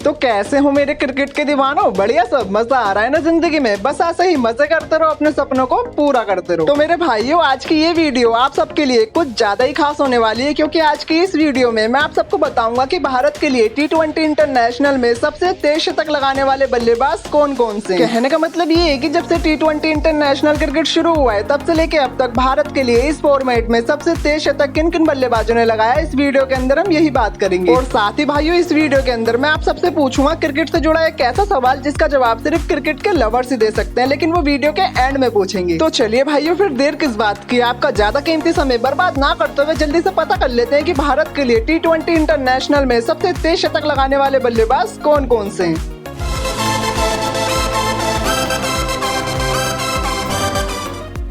तो कैसे हो मेरे क्रिकेट के दीवानों? बढ़िया सब, मजा आ रहा है ना जिंदगी में? बस ऐसे ही मजे करते रहो, अपने सपनों को पूरा करते रहो। तो मेरे भाइयों, आज की ये वीडियो आप सबके लिए कुछ ज्यादा ही खास होने वाली है, क्योंकि आज की इस वीडियो में मैं आप सबको बताऊंगा कि भारत के लिए T20 इंटरनेशनल में सबसे तेज शतक लगाने वाले बल्लेबाज कौन कौन से। कहने का मतलब ये है कि जब से T20 इंटरनेशनल क्रिकेट शुरू हुआ है तब से लेके अब तक भारत के लिए इस फॉर्मेट में सबसे तेज शतक किन किन बल्लेबाजों ने लगाया, इस वीडियो के अंदर हम यही बात करेंगे। और साथ ही भाइयों, इस वीडियो के अंदर मैं आप सबसे पूछूंगा क्रिकेट से जुड़ा एक ऐसा सवाल जिसका जवाब सिर्फ क्रिकेट के लवर्स ही दे सकते हैं, लेकिन वो वीडियो के एंड में पूछेंगे। तो चलिए भाइयों, फिर देर किस बात की, आपका ज्यादा कीमती समय बर्बाद ना करते हुए जल्दी से पता कर लेते हैं कि भारत के लिए T20 इंटरनेशनल में सबसे तेज शतक लगाने वाले बल्लेबाज कौन कौन से हैं।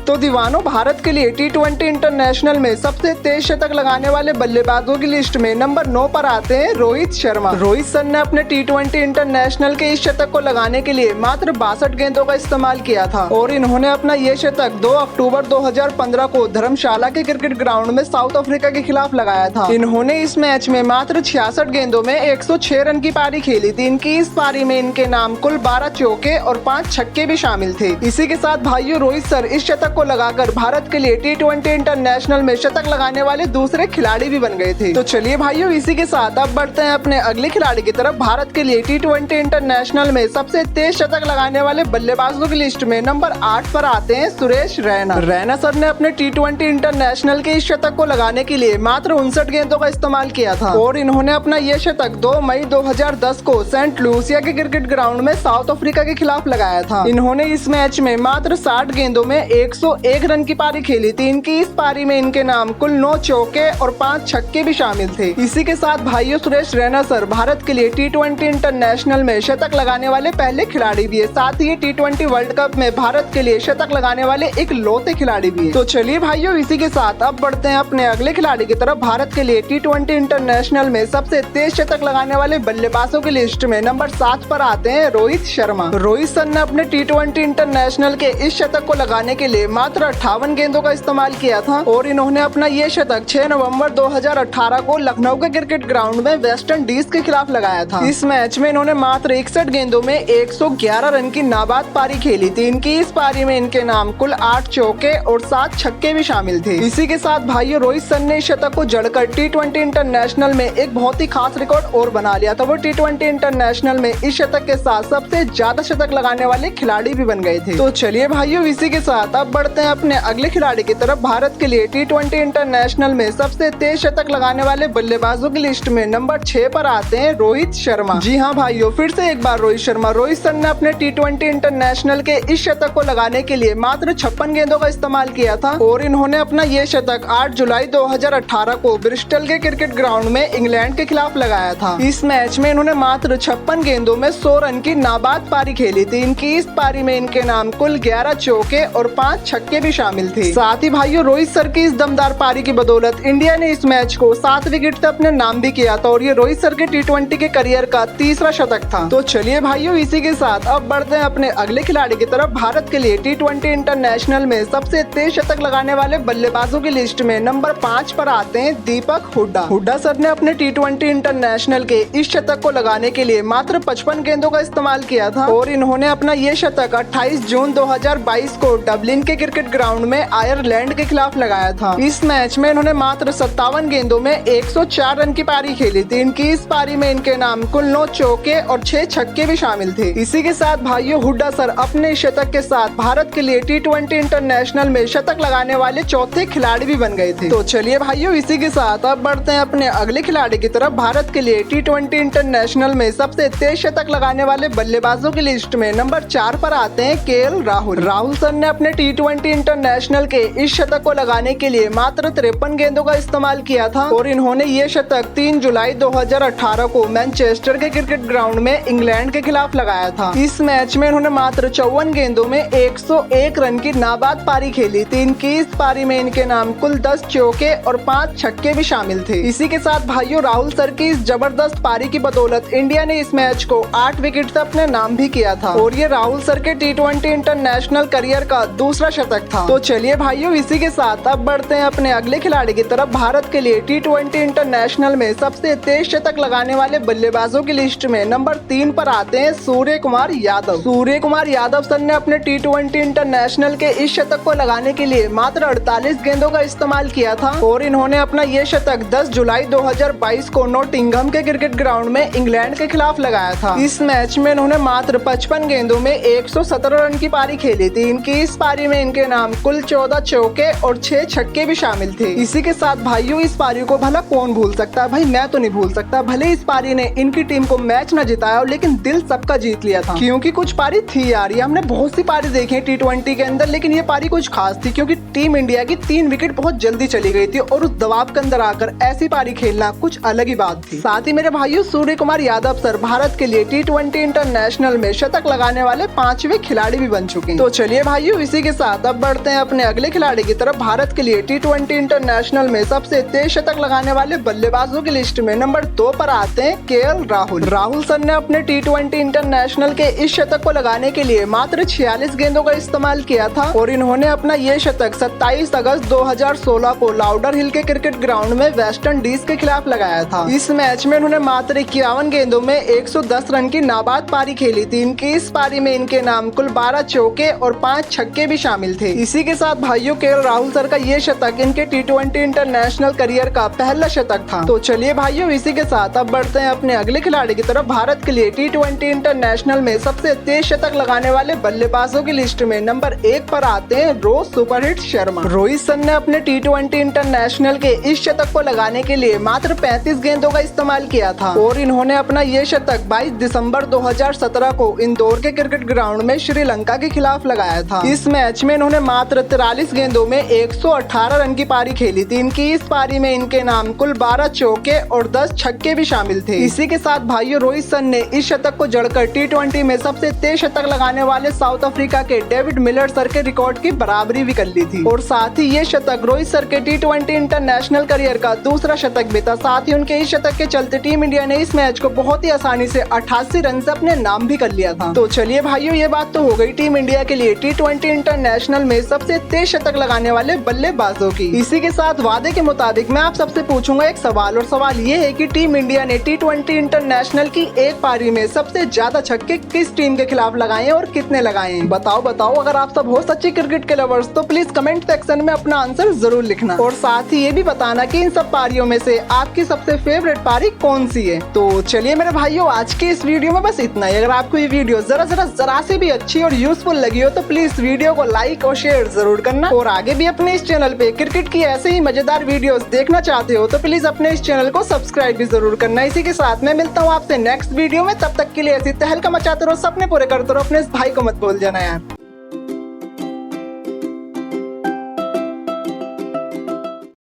तो दीवानों, भारत के लिए T20 इंटरनेशनल में सबसे तेज शतक लगाने वाले बल्लेबाजों की लिस्ट में नंबर 9 पर आते हैं रोहित शर्मा। रोहित सर ने अपने T20 इंटरनेशनल के इस शतक को लगाने के लिए मात्र 62 गेंदों का इस्तेमाल किया था और इन्होंने अपना ये शतक 2 अक्टूबर 2015 को धर्मशाला के क्रिकेट ग्राउंड में साउथ अफ्रीका के खिलाफ लगाया था। इन्होंने इस मैच में मात्र 66 गेंदों में 106 रन की पारी खेली थी। इनकी इस पारी में इनके नाम कुल 12 चौके और 5 छक्के भी शामिल थे। इसी के साथ भाइयों, रोहित सर इस शतक को लगाकर भारत के लिए T20 इंटरनेशनल में शतक लगाने वाले दूसरे खिलाड़ी भी बन गए थे। तो चलिए भाइयों, इसी के साथ अब बढ़ते हैं अपने अगले खिलाड़ी की तरफ। भारत के लिए T20 इंटरनेशनल में सबसे तेज शतक लगाने वाले बल्लेबाजों की लिस्ट में नंबर 8 पर आते हैं सुरेश रैना। रैना सर ने अपने T20 इंटरनेशनल के इस शतक को लगाने के लिए मात्र 59 गेंदों का इस्तेमाल किया था और इन्होंने अपना ये शतक 2 मई 2010 को सेंट लूसिया के क्रिकेट ग्राउंड में साउथ अफ्रीका के खिलाफ लगाया था। इन्होंने इस मैच में मात्र 60 गेंदों में 101 रन की पारी खेली थी। इनकी इस पारी में इनके नाम कुल 9 चौके और 5 छक्के भी शामिल थे। इसी के साथ भाइयों, सुरेश रैना सर भारत के लिए T20 इंटरनेशनल में शतक लगाने वाले पहले खिलाड़ी भी है। साथ ही T20 वर्ल्ड कप में भारत के लिए शतक लगाने वाले एक लौते खिलाड़ी भी है। तो चलिए भाइयों, इसी के साथ अब बढ़ते हैं अपने अगले खिलाड़ी की तरफ। भारत के लिए T20 इंटरनेशनल में सबसे तेज शतक लगाने वाले बल्लेबाजों की लिस्ट में नंबर 7 पर आते हैं रोहित शर्मा। रोहित सर ने अपने T20 इंटरनेशनल के इस शतक को लगाने के लिए मात्र 58 गेंदों का इस्तेमाल किया था और इन्होंने अपना ये शतक 6 नवंबर 2018 को लखनऊ के क्रिकेट ग्राउंड में वेस्ट इंडीज के खिलाफ लगाया था। इस मैच में इन्होंने मात्र 61 गेंदों में 111 रन की नाबाद पारी खेली थी। इनकी इस पारी में इनके नाम कुल 8 चौके और 7 छक्के भी शामिल थे। इसी के साथ भाइयों, रोहित सर ने इस शतक को जड़कर T20 इंटरनेशनल में एक बहुत ही खास रिकॉर्ड और बना लिया था। वो T20 इंटरनेशनल में इस शतक के साथ सबसे ज्यादा शतक लगाने वाले खिलाड़ी भी बन गए थे। तो चलिए भाइयों, इसी के साथ अब बढ़ते हैं अपने अगले खिलाड़ी की तरफ। भारत के लिए T20 इंटरनेशनल में सबसे तेज शतक लगाने वाले बल्लेबाजों की लिस्ट में नंबर 6 पर आते हैं रोहित शर्मा। जी हाँ भाइयों, फिर से एक बार रोहित शर्मा। रोहित सर ने अपने T20 इंटरनेशनल के इस शतक को लगाने के लिए मात्र 56 गेंदों का इस्तेमाल किया था और इन्होंने अपना ये शतक 8 जुलाई 2018 को ब्रिस्टल के क्रिकेट ग्राउंड में इंग्लैंड के खिलाफ लगाया था। इस मैच में इन्होंने मात्र 56 गेंदों में 100 रन की नाबाद पारी खेली थी। इनकी इस पारी में इनके नाम कुल 11 चौके और 5 छक्के भी शामिल थे। साथ ही भाइयों, रोहित सर की इस दमदार पारी की बदौलत इंडिया ने इस मैच को 7 विकेट से अपने नाम भी किया था और ये रोहित सर के T20 के करियर का तीसरा शतक था। तो चलिए भाइयों, इसी के साथ अब बढ़ते हैं अपने अगले खिलाड़ी की तरफ। भारत के लिए T20 इंटरनेशनल में सबसे तेज शतक लगाने वाले बल्लेबाजों की लिस्ट में नंबर 5 पर आते हैं दीपक हुड्डा। हुड्डा सर ने अपने T20 इंटरनेशनल के इस शतक को लगाने के लिए मात्र 55 गेंदों का इस्तेमाल किया था और इन्होंने अपना ये शतक 28 जून 2022 को डबलिन के क्रिकेट ग्राउंड में आयरलैंड के खिलाफ लगाया था। इस मैच में इन्होंने मात्र 57 गेंदों में 104 रन की पारी खेली थी। इनकी इस पारी में इनके नाम कुल 9 चौके और 6 छक्के भी शामिल थे। इसी के साथ भाइयों, हुड्डा सर अपने शतक के साथ भारत के लिए T20 इंटरनेशनल में शतक लगाने वाले चौथे खिलाड़ी भी बन गए थे। तो चलिए भाइयों, इसी के साथ अब बढ़ते हैं अपने अगले खिलाड़ी की तरफ। भारत के लिए T20 इंटरनेशनल में सबसे तेज शतक लगाने वाले बल्लेबाजों की लिस्ट में नंबर 4 पर आते हैं KL राहुल। राहुल सर ने अपने T20 इंटरनेशनल के इस शतक को लगाने के लिए मात्र 53 गेंदों का इस्तेमाल किया था और इन्होंने ये शतक 3 जुलाई 2018 को मैनचेस्टर के क्रिकेट ग्राउंड में इंग्लैंड के खिलाफ लगाया था। इस मैच में इन्होंने मात्र 54 गेंदों में 101 रन की नाबाद पारी खेली थी। इनकी इस पारी में इनके नाम कुल 10 चौके और 5 छक्के भी शामिल थे। इसी के साथ भाइयों, राहुल सर की इस जबरदस्त पारी की बदौलत इंडिया ने इस मैच को 8 विकेट से अपने नाम भी किया था और ये राहुल सर के T20 इंटरनेशनल करियर का दूसरा शतक था। तो चलिए भाइयों, इसी के साथ अब बढ़ते हैं अपने अगले खिलाड़ी की तरफ। भारत के लिए T20 इंटरनेशनल में सबसे तेज शतक लगाने वाले बल्लेबाजों की लिस्ट में नंबर 3 पर आते हैं सूर्य कुमार यादव। सूर्य कुमार यादव सर ने अपने T20 इंटरनेशनल के इस शतक को लगाने के लिए मात्र 48 गेंदों का इस्तेमाल किया था और इन्होंने अपना ये शतक 10 जुलाई 2022 को नॉटिंघम के क्रिकेट ग्राउंड में इंग्लैंड के खिलाफ लगाया था। इस मैच में इन्होंने मात्र 55 गेंदों में 117 रन की पारी खेली थी। इनकी इस पारी में इनके नाम कुल 14 चौके और 6 छक्के भी शामिल थे। इसी के साथ भाइयों, इस पारी को भला कौन भूल सकता है? भाई मैं तो नहीं भूल सकता। भले इस पारी ने इनकी टीम को मैच न जिताया लेकिन दिल सबका जीत लिया था। क्योंकि कुछ पारी थी यार, ये हमने बहुत सी पारी देखी है T20 के अंदर, लेकिन ये पारी कुछ खास थी क्योंकि टीम इंडिया की 3 विकेट बहुत जल्दी चली गई थी और उस दबाव के अंदर आकर ऐसी पारी खेलना कुछ अलग ही बात थी। साथ ही मेरे भाइयों, सूर्य कुमार यादव सर भारत के लिए T20 इंटरनेशनल में शतक लगाने वाले 5वें खिलाड़ी भी बन चुके हैं। तो चलिए भाइयों, इसी के साथ अब बढ़ते हैं अपने अगले खिलाड़ी की तरफ। भारत के लिए T20 इंटरनेशनल में सबसे तेज शतक लगाने वाले बल्लेबाजों की लिस्ट में नंबर 2 पर आते हैं KL राहुल। राहुल सर ने अपने T20 इंटरनेशनल के इस शतक को लगाने के लिए मात्र 46 गेंदों का इस्तेमाल किया था और इन्होंने अपना ये शतक 27 अगस्त 2016 को लाउडर हिल के क्रिकेट ग्राउंड में वेस्ट इंडीज के खिलाफ लगाया था। इस मैच में इन्होंने मात्र 51 गेंदों में 110 रन की नाबाद पारी खेली थी। इनकी इस पारी में इनके नाम कुल 12 चौके और 5 छक्के भी शामिल थे। इसी के साथ भाइयों, KL राहुल सर का ये शतक इनके T20 इंटरनेशनल करियर का पहला शतक था। तो चलिए भाइयों, इसी के साथ अब बढ़ते हैं अपने अगले खिलाड़ी की तरफ। भारत के लिए T20 इंटरनेशनल में सबसे तेज शतक लगाने वाले बल्लेबाजों की लिस्ट में नंबर 1 पर आते हैं रोहित सुपरहिट शर्मा। रोहित सर ने अपने T20 इंटरनेशनल के इस शतक को लगाने के लिए मात्र 35 गेंदों का इस्तेमाल किया था और इन्होंने अपना ये शतक 22 दिसंबर 2017 को इंदौर के क्रिकेट ग्राउंड में श्रीलंका के खिलाफ लगाया था। इस मैच में इन्होंने मात्र 43 गेंदों में 118 रन की पारी खेली थी। इनकी इस पारी में इनके नाम कुल 12 चौके और 10 छक्के भी शामिल थे। इसी के साथ भाइयों, रोहित सर ने इस शतक को जड़कर T20 में सबसे तेज शतक लगाने वाले साउथ अफ्रीका के डेविड मिलर सर के रिकॉर्ड की बराबरी भी कर ली थी और साथ ही ये शतक रोहित सर के T20 इंटरनेशनल करियर का दूसरा शतक भी था। साथ ही उनके इस शतक के चलते टीम इंडिया ने इस मैच को बहुत ही आसानी से 88 रन से अपने नाम भी कर लिया था। तो चलिए भाइयों, ये बात तो हो गई टीम इंडिया के लिए T20 इंटरनेशनल में सबसे तेज शतक लगाने वाले बल्लेबाजों की। इसी के साथ वादे के मुताबिक मैं आप सबसे पूछूंगा एक सवाल, और सवाल ये है कि टीम इंडिया ने T20 इंटरनेशनल की एक पारी में सबसे ज्यादा छक्के किस टीम के खिलाफ लगाए और कितने लगाए? बताओ। अगर आप सब हो सच्चे क्रिकेट के लवर्स तो प्लीज कमेंट सेक्शन में अपना आंसर जरूर लिखना और साथ ही ये भी बताना कि इन सब पारियों में से आपकी सबसे फेवरेट पारी कौन सी है। तो चलिए मेरे भाइयों, आज के इस वीडियो में बस इतना ही। अगर आपको ये वीडियो जरा से भी अच्छी और यूजफुल लगी हो तो प्लीज वीडियो को लाइक और शेयर जरूर करना और आगे भी अपने इस चैनल पे क्रिकेट की ऐसे ही मजेदार वीडियोस देखना चाहते हो तो प्लीज अपने इस चैनल को सब्सक्राइब भी जरूर करना। इसी के साथ मैं मिलता हूँ आपसे नेक्स्ट वीडियो में। तब तक के लिए ऐसी तहलका मचाते रहो, सपने पूरे करते रहो, अपने इस भाई को मत भूल जाना यार।